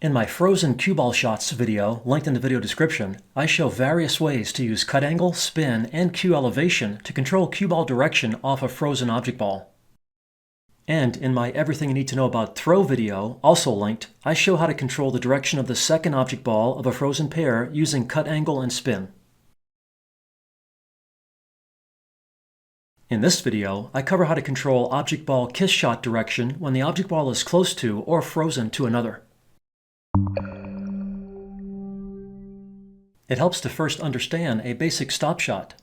In my frozen cue ball shots video, linked in the video description, I show various ways to use cut angle, spin, and cue elevation to control cue ball direction off a frozen object ball. And in my Everything You Need to Know About Throw video, also linked, I show how to control the direction of the second object ball of a frozen pair using cut angle and spin. In this video, I cover how to control object ball kiss shot direction when the object ball is close to or frozen to another. It helps to first understand a basic stop shot.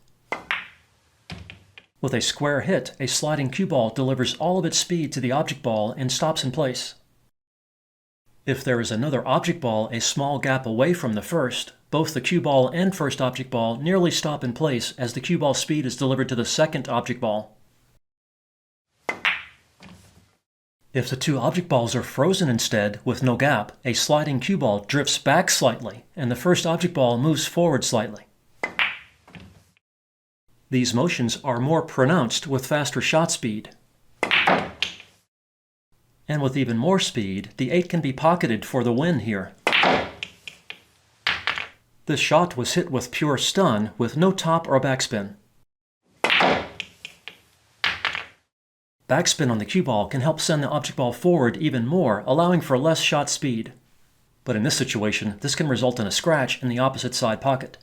With a square hit, a sliding cue ball delivers all of its speed to the object ball and stops in place. If there is another object ball a small gap away from the first, both the cue ball and first object ball nearly stop in place as the cue ball speed is delivered to the second object ball. If the two object balls are frozen instead, with no gap, a sliding cue ball drifts back slightly, and the first object ball moves forward slightly. These motions are more pronounced with faster shot speed. And with even more speed, the 8 can be pocketed for the win here. This shot was hit with pure stun, with no top or backspin. Backspin on the cue ball can help send the object ball forward even more, allowing for less shot speed. But in this situation, this can result in a scratch in the opposite side pocket.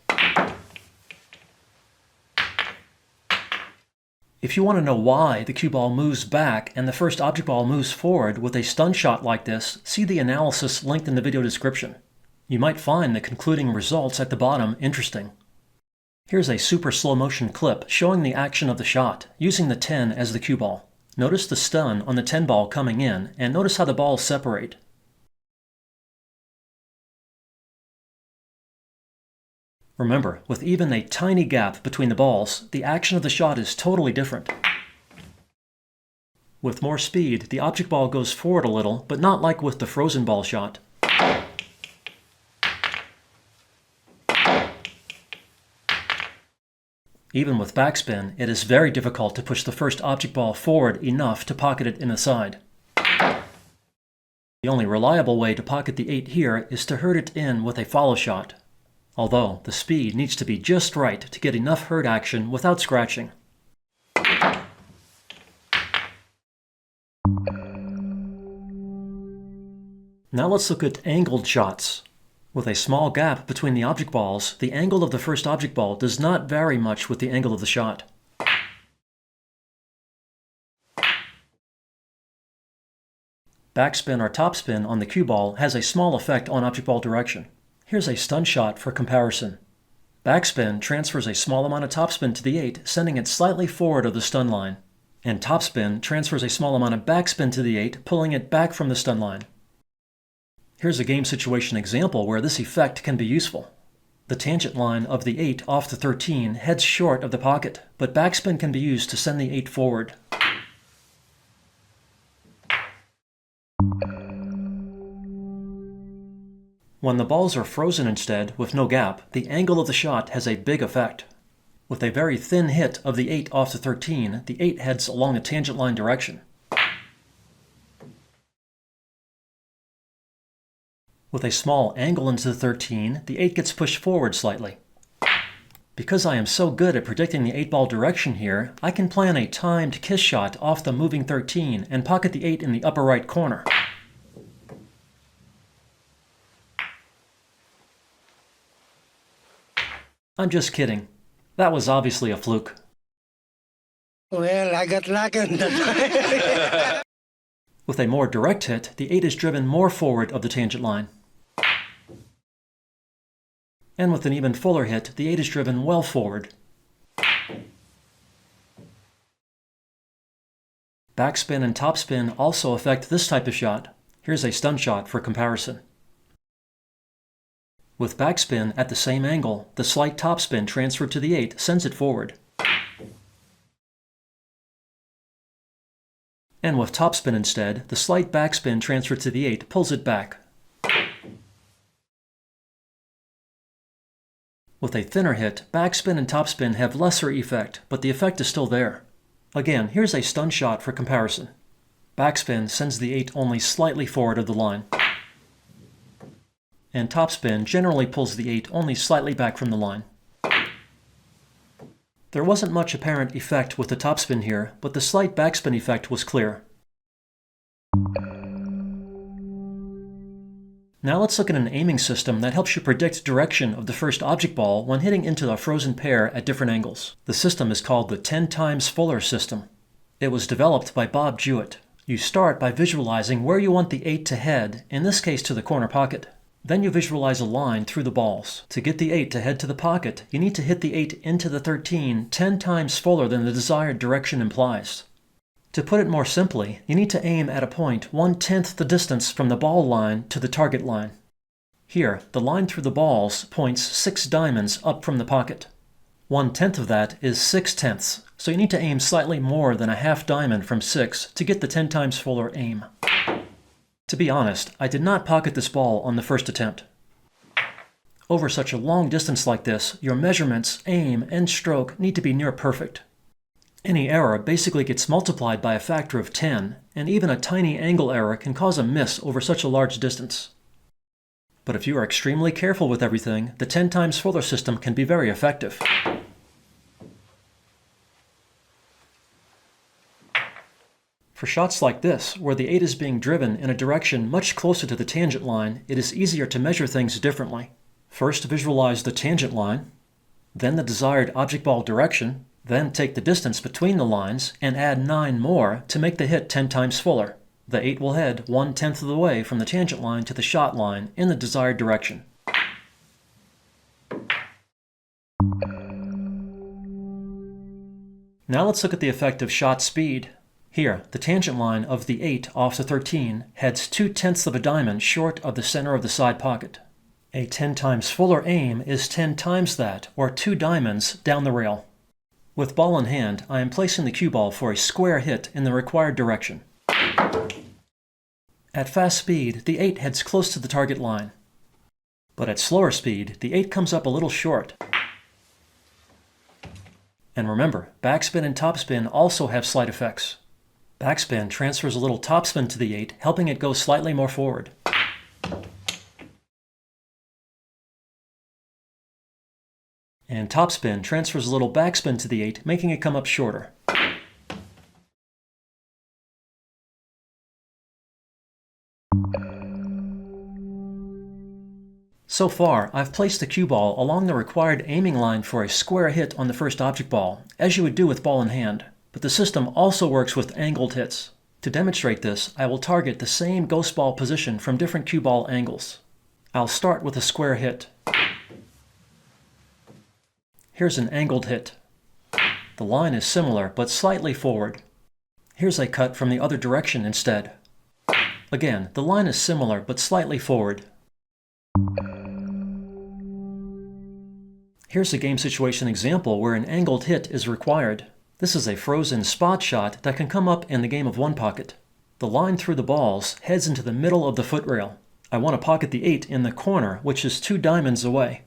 If you want to know why the cue ball moves back and the first object ball moves forward with a stun shot like this, see the analysis linked in the video description. You might find the concluding results at the bottom interesting. Here's a super slow motion clip showing the action of the shot, using the 10 as the cue ball. Notice the stun on the 10 ball coming in, and notice how the balls separate. Remember, with even a tiny gap between the balls, the action of the shot is totally different. With more speed, the object ball goes forward a little, but not like with the frozen ball shot. Even with backspin, it is very difficult to push the first object ball forward enough to pocket it in the side. The only reliable way to pocket the 8 here is to hurt it in with a follow shot, although the speed needs to be just right to get enough hurt action without scratching. Now let's look at angled shots. With a small gap between the object balls, the angle of the first object ball does not vary much with the angle of the shot. Backspin or topspin on the cue ball has a small effect on object ball direction. Here's a stun shot for comparison. Backspin transfers a small amount of topspin to the 8, sending it slightly forward of the stun line. And topspin transfers a small amount of backspin to the 8, pulling it back from the stun line. Here's a game situation example where this effect can be useful. The tangent line of the 8 off the 13 heads short of the pocket, but backspin can be used to send the 8 forward. When the balls are frozen instead, with no gap, the angle of the shot has a big effect. With a very thin hit of the 8 off the 13, the 8 heads along the tangent line direction. With a small angle into the 13, the 8 gets pushed forward slightly. Because I am so good at predicting the 8 ball direction here, I can plan a timed kiss shot off the moving 13 and pocket the 8 in the upper right corner. I'm just kidding. That was obviously a fluke. Well, I got lucky. With a more direct hit, the 8 is driven more forward of the tangent line. And with an even fuller hit, the 8 is driven well forward. Backspin and topspin also affect this type of shot. Here's a stun shot for comparison. With backspin at the same angle, the slight topspin transferred to the 8 sends it forward. And with topspin instead, the slight backspin transferred to the 8 pulls it back. With a thinner hit, backspin and topspin have lesser effect, but the effect is still there. Again, here's a stun shot for comparison. Backspin sends the 8 only slightly forward of the line. and topspin generally pulls the 8 only slightly back from the line. There wasn't much apparent effect with the topspin here, but the slight backspin effect was clear. Now let's look at an aiming system that helps you predict direction of the first object ball when hitting into a frozen pair at different angles. The system is called the 10 times fuller system. It was developed by Bob Jewett. You start by visualizing where you want the 8 to head, in this case to the corner pocket. Then you visualize a line through the balls. To get the 8 to head to the pocket, you need to hit the 8 into the 13 10 times fuller than the desired direction implies. To put it more simply, you need to aim at a point 1/10 the distance from the ball line to the target line. Here, the line through the balls points 6 diamonds up from the pocket. 1/10 of that is 6/10, so you need to aim slightly more than a half diamond from 6 to get the 10 times fuller aim. To be honest, I did not pocket this ball on the first attempt. Over such a long distance like this, your measurements, aim, and stroke need to be near perfect. Any error basically gets multiplied by a factor of 10, and even a tiny angle error can cause a miss over such a large distance. But if you are extremely careful with everything, the 10 times fuller system can be very effective. For shots like this, where the 8 is being driven in a direction much closer to the tangent line, it is easier to measure things differently. First, visualize the tangent line, then the desired object ball direction, then take the distance between the lines and add 9 more to make the hit 10 times fuller. The 8 will head 1/10 of the way from the tangent line to the shot line in the desired direction. Now let's look at the effect of shot speed. Here, the tangent line of the 8 off the 13 heads 2/10 of a diamond short of the center of the side pocket. A 10 times fuller aim is 10 times that, or 2 diamonds, down the rail. With ball in hand, I am placing the cue ball for a square hit in the required direction. At fast speed, the 8 heads close to the target line. But at slower speed, the 8 comes up a little short. And remember, backspin and topspin also have slight effects. Backspin transfers a little topspin to the 8, helping it go slightly more forward. And topspin transfers a little backspin to the 8, making it come up shorter. So far, I've placed the cue ball along the required aiming line for a square hit on the first object ball, as you would do with ball in hand, but the system also works with angled hits. To demonstrate this, I will target the same ghost ball position from different cue ball angles. I'll start with a square hit. Here's an angled hit. The line is similar, but slightly forward. Here's a cut from the other direction instead. Again, the line is similar, but slightly forward. Here's a game situation example where an angled hit is required. This is a frozen spot shot that can come up in the game of one pocket. The line through the balls heads into the middle of the foot rail. I want to pocket the 8 in the corner, which is 2 diamonds away.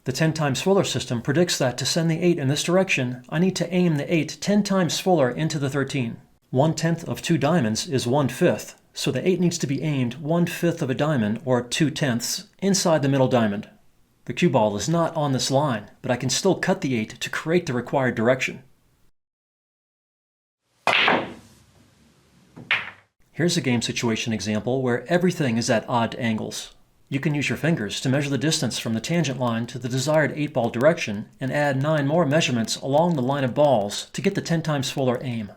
The 10 times fuller system predicts that to send the 8 in this direction, I need to aim the 8 10 times fuller into the 13. 1/10 of 2 diamonds is 1/5, so the 8 needs to be aimed 1/5 of a diamond, or 2/10, inside the middle diamond. The cue ball is not on this line, but I can still cut the 8 to create the required direction. Here's a game situation example where everything is at odd angles. You can use your fingers to measure the distance from the tangent line to the desired 8-ball direction and add 9 more measurements along the line of balls to get the 10 times fuller aim.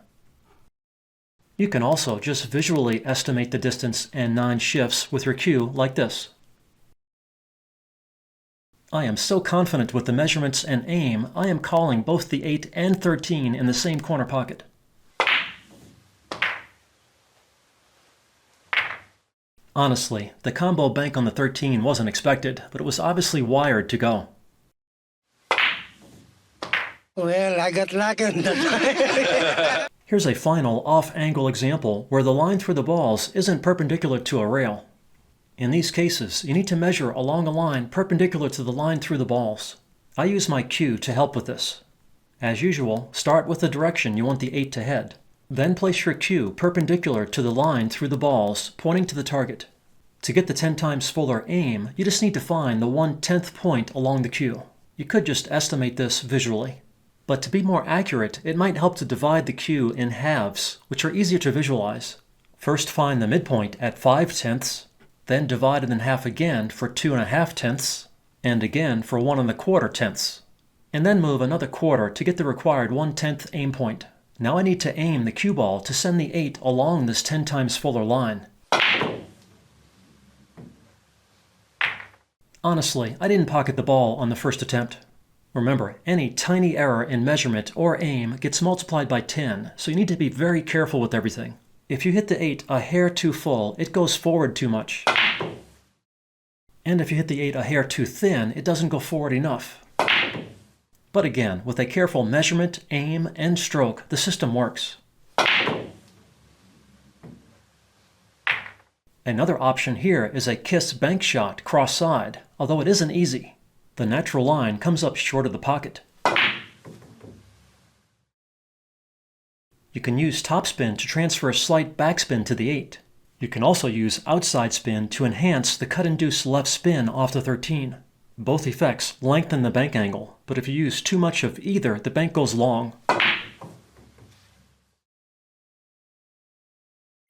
You can also just visually estimate the distance and 9 shifts with your cue like this. I am so confident with the measurements and aim, I am calling both the 8 and 13 in the same corner pocket. Honestly, the combo bank on the 13 wasn't expected, but it was obviously wired to go. Well, I got lucky. Here's a final off-angle example where the line through the balls isn't perpendicular to a rail. In these cases, you need to measure along a line perpendicular to the line through the balls. I use my cue to help with this. As usual, start with the direction you want the 8 to head. Then place your cue perpendicular to the line through the balls, pointing to the target. To get the 10 times fuller aim, you just need to find the 1/10th point along the cue. You could just estimate this visually. But to be more accurate, it might help to divide the cue in halves, which are easier to visualize. First find the midpoint at 5/10ths, then divide it in half again for 2.5/10ths, and again for 1.25/10ths. And then move another quarter to get the required 1/10th aim point. Now I need to aim the cue ball to send the 8 along this 10 times fuller line. Honestly, I didn't pocket the ball on the first attempt. Remember, any tiny error in measurement or aim gets multiplied by 10, so you need to be very careful with everything. If you hit the 8 a hair too full, it goes forward too much. And if you hit the 8 a hair too thin, it doesn't go forward enough. But again, with a careful measurement, aim, and stroke, the system works. Another option here is a kiss bank shot cross-side, although it isn't easy. The natural line comes up short of the pocket. You can use topspin to transfer a slight backspin to the 8. You can also use outside spin to enhance the cut-induced left spin off the 13. Both effects lengthen the bank angle, but if you use too much of either, the bank goes long.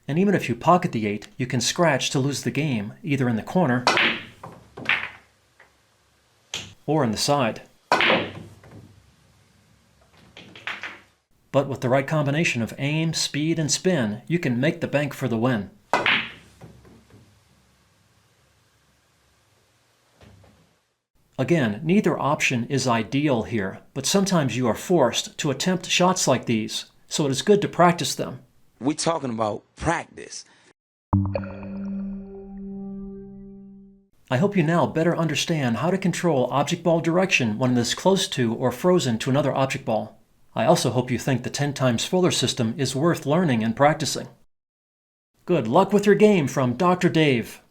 And even if you pocket the 8, you can scratch to lose the game, either in the corner or in the side. But with the right combination of aim, speed, and spin, you can make the bank for the win. Again, neither option is ideal here, but sometimes you are forced to attempt shots like these, so it is good to practice them. We're talking about practice. I hope you now better understand how to control object ball direction when it is close to or frozen to another object ball. I also hope you think the 10 times fuller system is worth learning and practicing. Good luck with your game from Dr. Dave.